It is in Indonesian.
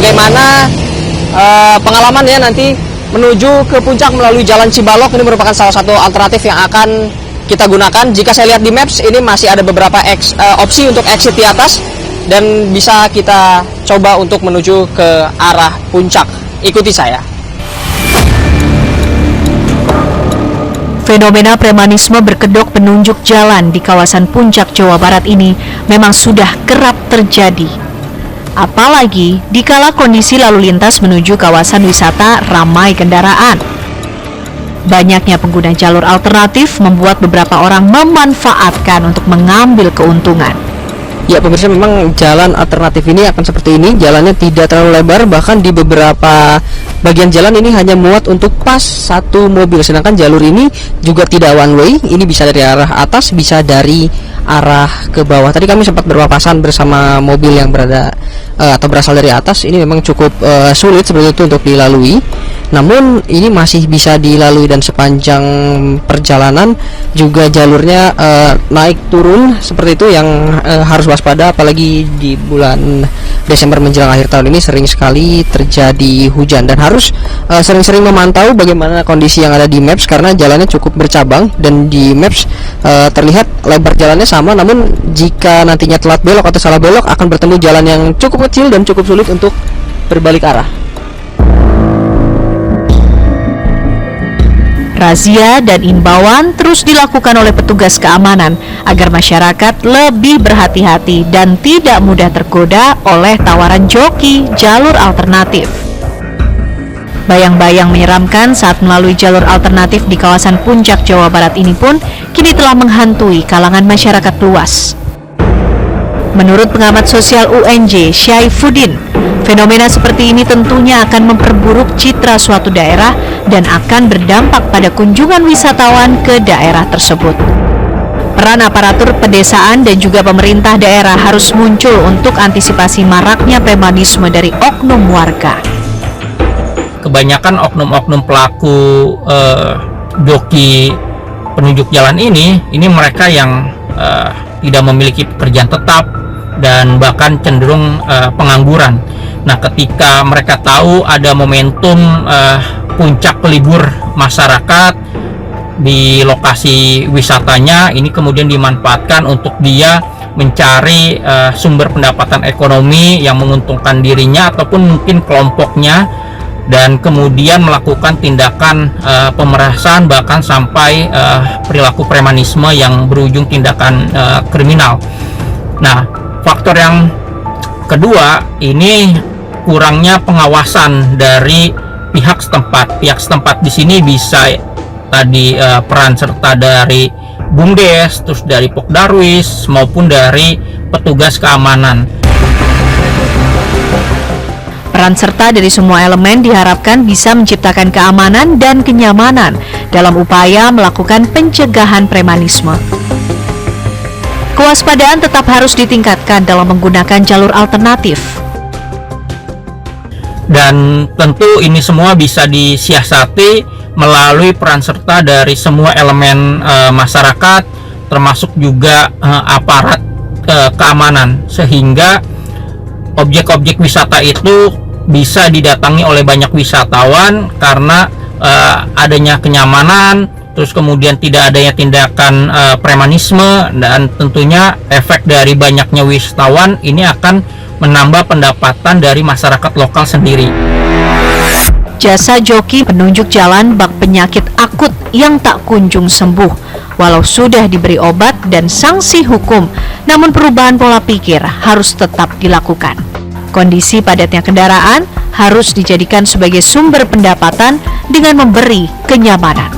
bagaimana pengalamannya nanti menuju ke puncak melalui Jalan Cibalok. Ini merupakan salah satu alternatif yang akan kita gunakan. Jika saya lihat di Maps, ini masih ada beberapa opsi untuk exit di atas dan bisa kita coba untuk menuju ke arah puncak. Ikuti saya. Fenomena premanisme berkedok penunjuk jalan di kawasan Puncak Jawa Barat ini memang sudah kerap terjadi. Apalagi dikala kondisi lalu lintas menuju kawasan wisata ramai kendaraan. Banyaknya pengguna jalur alternatif membuat beberapa orang memanfaatkan untuk mengambil keuntungan. Ya pemirsa, memang jalan alternatif ini akan seperti ini. Jalannya tidak terlalu lebar, bahkan di beberapa bagian jalan ini hanya muat untuk pas satu mobil. Sedangkan jalur ini juga tidak one way. Ini bisa dari arah atas, bisa dari arah ke bawah. Tadi kami sempat berpapasan bersama mobil yang berada atau berasal dari atas. Ini memang cukup sulit seperti itu untuk dilalui. Namun ini masih bisa dilalui, dan sepanjang perjalanan juga jalurnya naik turun seperti itu yang harus waspada, apalagi di bulan Desember menjelang akhir tahun ini sering sekali terjadi hujan, dan harus sering-sering memantau bagaimana kondisi yang ada di Maps karena jalannya cukup bercabang, dan di Maps terlihat lebar jalannya sama, namun jika nantinya telat belok atau salah belok akan bertemu jalan yang cukup kecil dan cukup sulit untuk berbalik arah. Razia dan imbauan terus dilakukan oleh petugas keamanan agar masyarakat lebih berhati-hati dan tidak mudah tergoda oleh tawaran joki jalur alternatif. Bayang-bayang menyeramkan saat melalui jalur alternatif di kawasan Puncak Jawa Barat ini pun kini telah menghantui kalangan masyarakat luas. Menurut pengamat sosial UNJ, Syaifuddin, fenomena seperti ini tentunya akan memperburuk citra suatu daerah dan akan berdampak pada kunjungan wisatawan ke daerah tersebut. Peran aparatur pedesaan dan juga pemerintah daerah harus muncul untuk antisipasi maraknya premanisme dari oknum warga. Kebanyakan oknum-oknum pelaku joki penunjuk jalan ini mereka yang tidak memiliki pekerjaan tetap dan bahkan cenderung pengangguran. Nah, ketika mereka tahu ada momentum puncak libur masyarakat di lokasi wisatanya, ini kemudian dimanfaatkan untuk dia mencari sumber pendapatan ekonomi yang menguntungkan dirinya ataupun mungkin kelompoknya, dan kemudian melakukan tindakan pemerasan bahkan sampai perilaku premanisme yang berujung tindakan kriminal. Nah, faktor yang kedua ini kurangnya pengawasan dari pihak setempat. Pihak setempat di sini bisa tadi peran serta dari BUMDes, terus dari Pokdarwis maupun dari petugas keamanan. Peran serta dari semua elemen diharapkan bisa menciptakan keamanan dan kenyamanan dalam upaya melakukan pencegahan premanisme. Kewaspadaan tetap harus ditingkatkan dalam menggunakan jalur alternatif. Dan tentu ini semua bisa disiasati melalui peran serta dari semua elemen masyarakat, termasuk juga aparat keamanan, sehingga objek-objek wisata itu bisa didatangi oleh banyak wisatawan karena adanya kenyamanan, terus kemudian tidak adanya tindakan premanisme, dan tentunya efek dari banyaknya wisatawan ini akan menambah pendapatan dari masyarakat lokal sendiri. Jasa joki penunjuk jalan bak penyakit akut yang tak kunjung sembuh. Walau sudah diberi obat dan sanksi hukum, namun perubahan pola pikir harus tetap dilakukan. Kondisi padatnya kendaraan harus dijadikan sebagai sumber pendapatan dengan memberi kenyamanan.